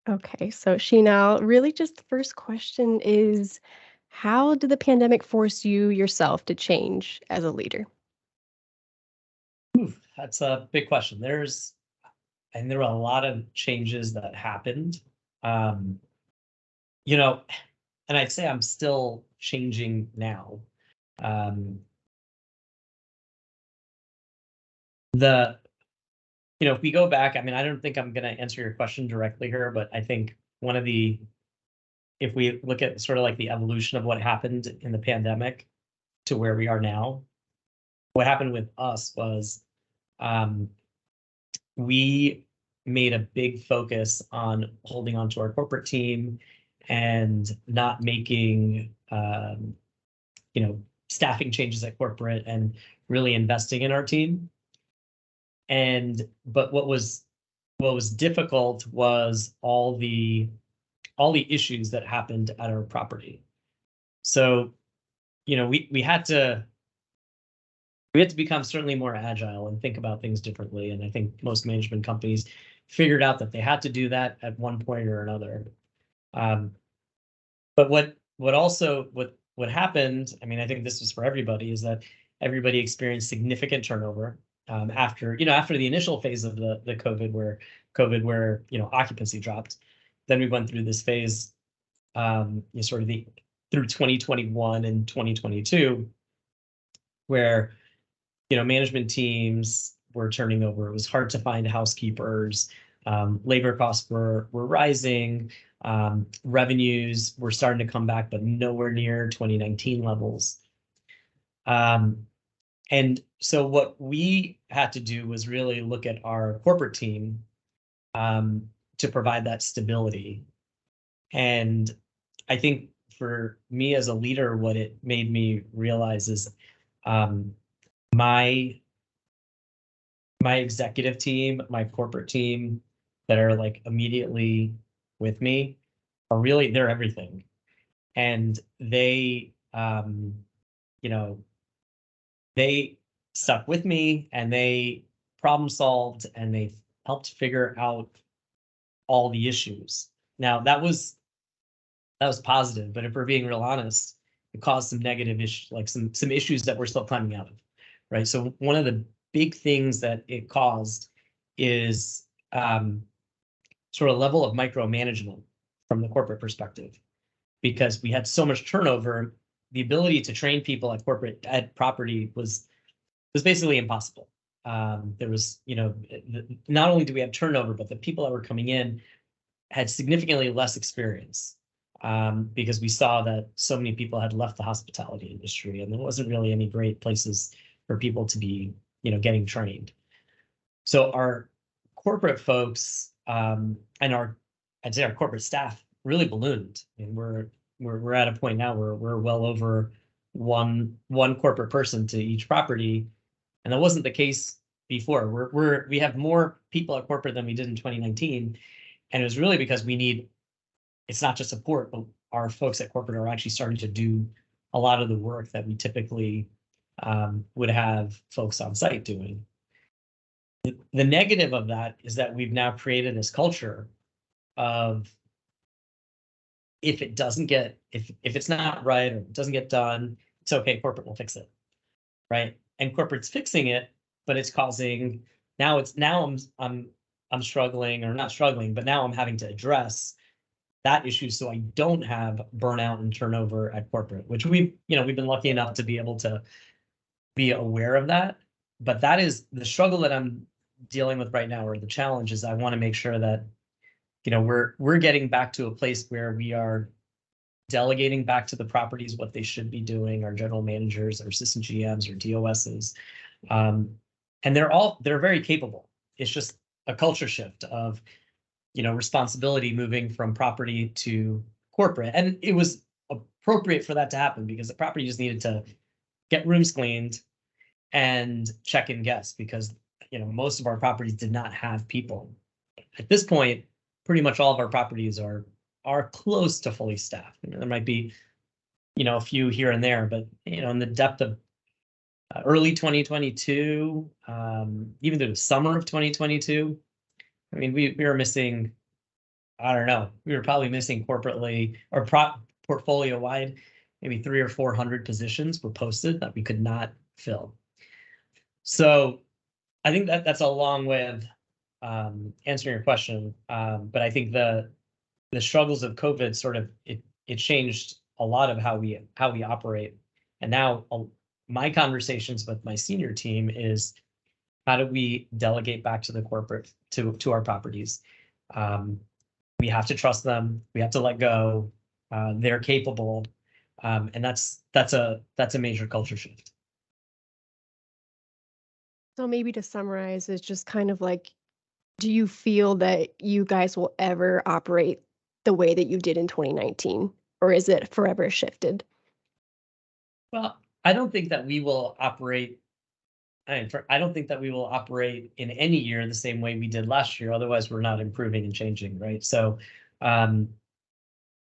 Okay, so Sheenal, really just the first question is, how did the pandemic force you yourself to change as a leader? Oof, that's a big question. There were a lot of changes that happened. Um, you know, and I'd say I'm still changing now. Um, the, if we go back, I mean, I don't think I'm going to answer your question directly here, but I think if we look at sort of like the evolution of what happened in the pandemic to where we are now, what happened with us was um, we made a big focus on holding on to our corporate team and not making staffing changes at corporate and really investing in our team. And but what was difficult was all the issues that happened at our property. So, we had to become certainly more agile and think about things differently. And I think most management companies figured out that they had to do that at one point or another. Um, but what happened, I mean, I think this was for everybody, is that everybody experienced significant turnover after the initial phase of the COVID where occupancy dropped. Then we went through this phase, sort of through 2021 and 2022, where management teams were turning over. It was hard to find housekeepers. Labor costs were rising. Revenues were starting to come back, but nowhere near 2019 levels. And so what we had to do was really look at our corporate team to provide that stability. And I think for me as a leader, what it made me realize is my my executive team, my corporate team that are like immediately with me they're everything. And you know, they stuck with me and they problem solved and they helped figure out all the issues. Now that was positive, but if we're being real honest, it caused some negative issues, like some issues that we're still climbing out of, right? So one of the big things that it caused is sort of level of micromanagement from the corporate perspective, because we had so much turnover. The ability to train people at property was basically impossible. There was, not only do we have turnover, but the people that were coming in had significantly less experience, because we saw that so many people had left the hospitality industry and there wasn't really any great places for people to be, getting trained. So our corporate folks, I'd say our corporate staff really ballooned. And we're at a point now where we're well over one corporate person to each property, and that wasn't the case before. We have more people at corporate than we did in 2019, and it was really because it's not just support, but our folks at corporate are actually starting to do a lot of the work that we typically would have folks on site doing. The negative of that is that we've now created this culture of, if it's not right or it doesn't get done, it's okay, corporate will fix it, right? And corporate's fixing it, but it's causing now I'm struggling, or not struggling, but now I'm having to address that issue so I don't have burnout and turnover at corporate, which we've been lucky enough to be able to be aware of that. But that is the struggle that I'm dealing with right now, or the challenge is I want to make sure that we're getting back to a place where we are delegating back to the properties what they should be doing, our general managers, our assistant GMs, or DOSs. And they're very capable. It's just a culture shift of, responsibility moving from property to corporate. And it was appropriate for that to happen because the property just needed to get rooms cleaned and check in guests, because, most of our properties did not have people. At this point, pretty much all of our properties are close to fully staffed. There might be, a few here and there, but in the depth of early 2022, even through the summer of 2022, I mean, we were missing I don't know, we were probably missing corporately or portfolio wide, maybe 300 or 400 positions were posted that we could not fill. So I think that that's a long way of answering your question. But I think the struggles of COVID sort of it changed a lot of how we operate. And now my conversations with my senior team is how do we delegate back to the corporate to our properties? We have to trust them. We have to let go. They're capable, and that's a major culture shift. So maybe to summarize, it's just kind of like, do you feel that you guys will ever operate the way that you did in 2019, or is it forever shifted? Well, I don't think that we will operate. I don't think that we will operate in any year the same way we did last year. Otherwise, we're not improving and changing, right? Um,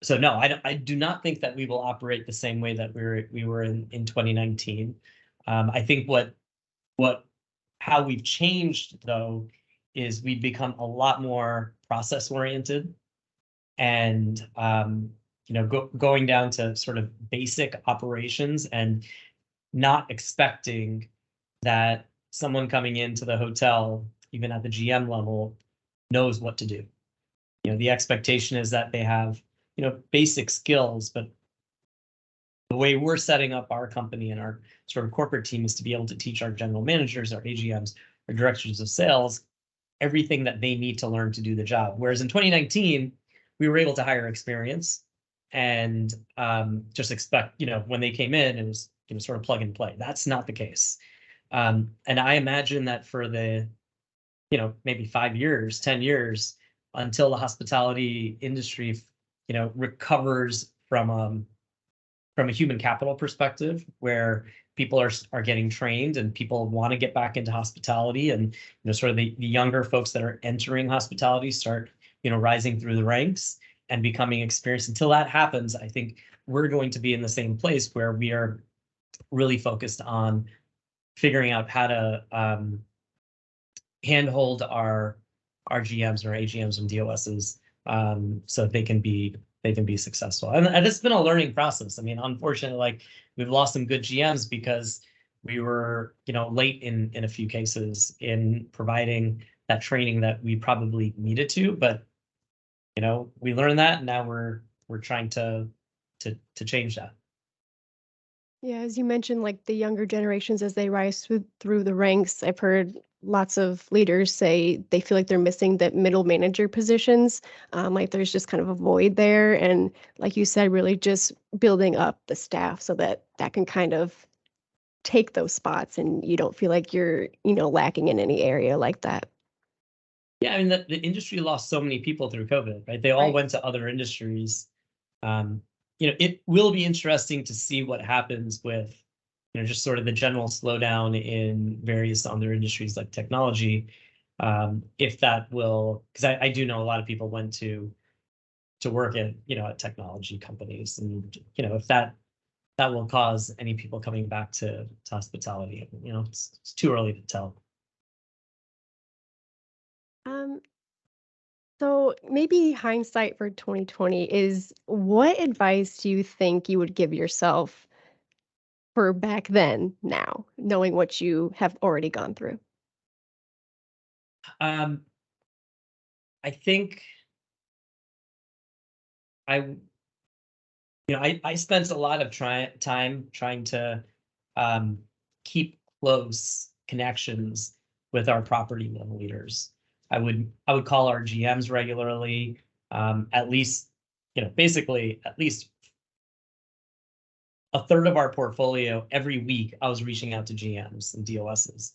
so no, I do not think that we will operate the same way that we were in 2019. I think what how we've changed though is we've become a lot more process oriented and going down to sort of basic operations and not expecting that someone coming into the hotel, even at the GM level, knows what to do. The expectation is that they have basic skills, but the way we're setting up our company and our sort of corporate team is to be able to teach our general managers, our AGMs, our directors of sales, everything that they need to learn to do the job. Whereas in 2019, we were able to hire experience and just expect, when they came in, it was sort of plug and play. That's not the case. And I imagine that for the, maybe 5 years, 10 years, until the hospitality industry, recovers from a human capital perspective, where people are getting trained and people want to get back into hospitality, and sort of the younger folks that are entering hospitality start rising through the ranks and becoming experienced. Until that happens, I think we're going to be in the same place where we are really focused on figuring out how to handhold our GMs or AGMs and DOSs so they can be successful. And it's been a learning process. I mean, unfortunately, like we've lost some good GMs because we were, late in a few cases in providing that training that we probably needed to. But we learned that, and now we're trying to change that. Yeah, as you mentioned, like the younger generations as they rise through the ranks, I've heard lots of leaders say they feel like they're missing the middle manager positions. Like there's just kind of a void there. And like you said, really just building up the staff so that that can kind of take those spots and you don't feel like you're, lacking in any area like that. Yeah, I mean, the industry lost so many people through COVID, right? They all Right. went to other industries. It will be interesting to see what happens with, just sort of the general slowdown in various other industries like technology. If that will, because I do know a lot of people went to work at, at technology companies, and if that will cause any people coming back to hospitality, it's too early to tell. Um, so maybe hindsight for 2020 is, what advice do you think you would give yourself for back then now, knowing what you have already gone through? Um, I think I I spent a lot of time trying to keep close connections with our property level leaders. I would call our GMs regularly, at least, basically at least a third of our portfolio every week. I was reaching out to GMs and DOSs.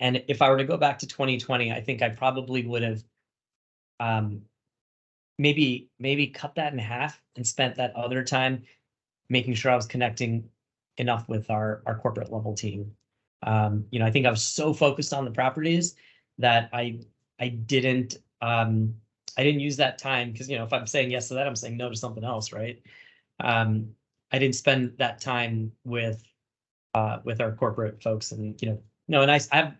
And if I were to go back to 2020, I think I probably would have um, maybe cut that in half and spent that other time making sure I was connecting enough with our corporate level team. I think I was so focused on the properties that I didn't use that time, because if I'm saying yes to that, I'm saying no to something else, right? I didn't spend that time with our corporate folks, and and I have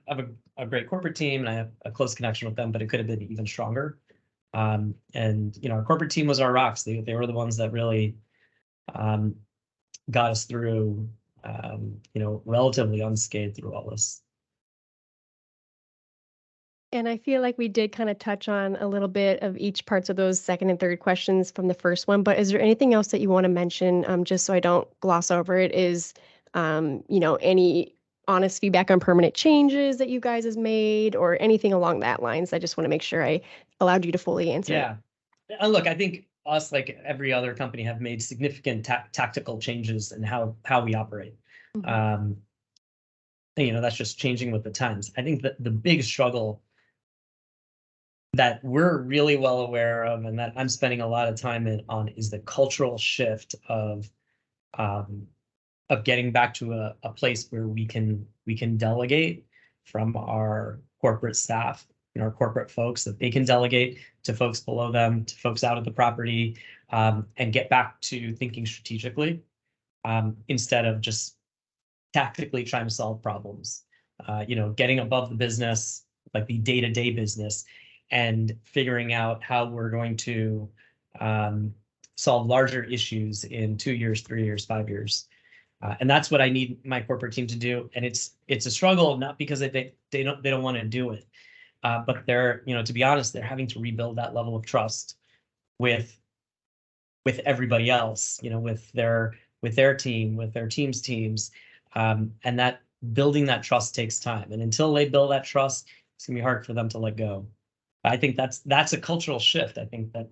a great corporate team and I have a close connection with them, but it could have been even stronger. And our corporate team was our rocks. They were the ones that really got us through, relatively unscathed through all this. And I feel like we did kind of touch on a little bit of each parts of those second and third questions from the first one, but is there anything else that you want to mention, just so I don't gloss over it, is, any honest feedback on permanent changes that you guys has made or anything along that lines? I just want to make sure I allowed you to fully answer it. Yeah. And look, I think us, like every other company, have made significant tactical changes in how we operate. Mhm. That's just changing with the times. I think that the big struggle that we're really well aware of, and that I'm spending a lot of time on, is the cultural shift of getting back to a place where we can delegate from our corporate staff and our corporate folks, that they can delegate to folks below them, to folks out at the property, and get back to thinking strategically, instead of just tactically trying to solve problems. Getting above the business, like the day-to-day business, and figuring out how we're going to solve larger issues in 2 years, 3 years, 5 years. And that's what I need my corporate team to do. And it's a struggle, not because they don't want to do it, but they're, to be honest, they're having to rebuild that level of trust with everybody else, with their team, with their teams, and that building that trust takes time. And until they build that trust, it's gonna be hard for them to let go. I think that's a cultural shift. I think that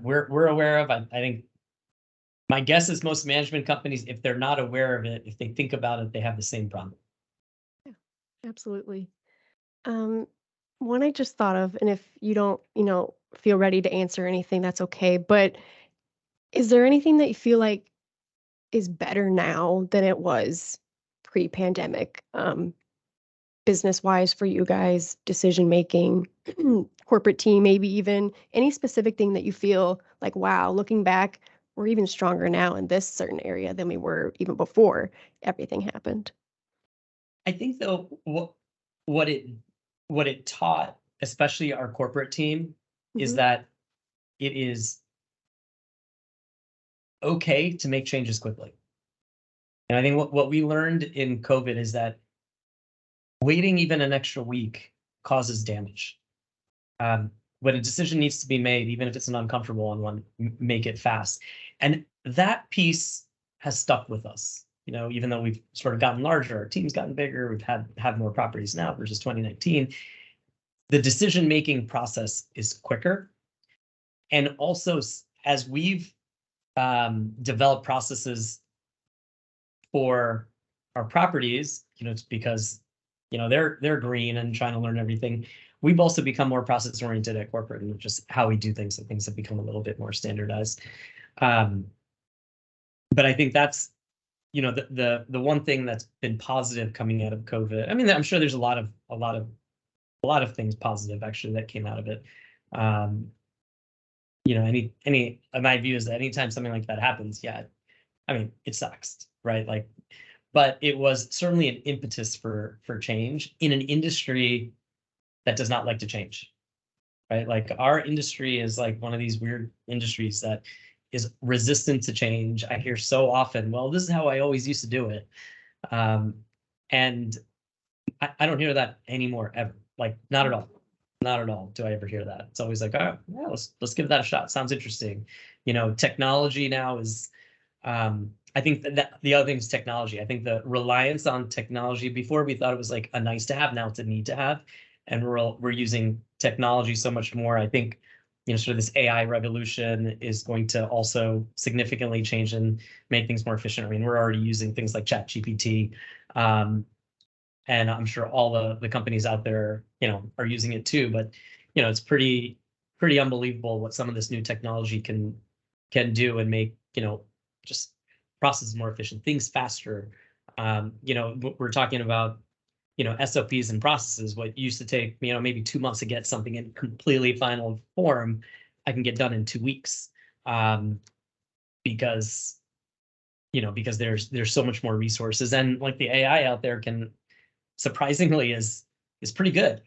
we're aware of. I think my guess is most management companies, if they're not aware of it, if they think about it, they have the same problem. Yeah, absolutely. Um, One I just thought of, and if you don't, feel ready to answer anything, that's okay. But is there anything that you feel like is better now than it was pre-pandemic, business-wise for you guys, decision making, corporate team, maybe even any specific thing that you feel like, wow, looking back, we're even stronger now in this certain area than we were even before everything happened? I think though, what it what it taught, especially our corporate team, is Mhm. that it is okay to make changes quickly. And I think what we learned in COVID is that waiting even an extra week causes damage. When a decision needs to be made, even if it's an uncomfortable one, make it fast. And that piece has stuck with us. Even though we've sort of gotten larger, our team's gotten bigger, we've have more properties now versus 2019. The decision-making process is quicker. And also, as we've developed processes for our properties, it's because they're green and trying to learn everything. We've also become more process oriented at corporate, and just how we do things, and things have become a little bit more standardized. But I think that's the one thing that's been positive coming out of COVID. I mean, I'm sure there's a lot of things positive actually that came out of it. My view is that anytime something like that happens, yeah, I mean, it sucks, right? Like, but it was certainly an impetus for change in an industry that does not like to change, right? Like, our industry is like one of these weird industries that is resistant to change. I hear so often, well, this is how I always used to do it. And I don't hear that anymore, ever. Like, not at all. Not at all do I ever hear that. It's always like, oh, yeah, let's give that a shot. Sounds interesting. Technology now is, I think that the other thing is technology. I think the reliance on technology, before we thought it was like a nice to have, now it's a need to have. And we're using technology so much more. I think, sort of this AI revolution is going to also significantly change and make things more efficient. I mean, we're already using things like ChatGPT. And I'm sure all the companies out there, are using it too. But, it's pretty unbelievable what some of this new technology can do and make, just processes more efficient, things faster. We're talking about, SOPs and processes. What used to take, maybe 2 months to get something in completely final form, I can get done in 2 weeks, because because there's so much more resources, and like the AI out there can surprisingly is pretty good.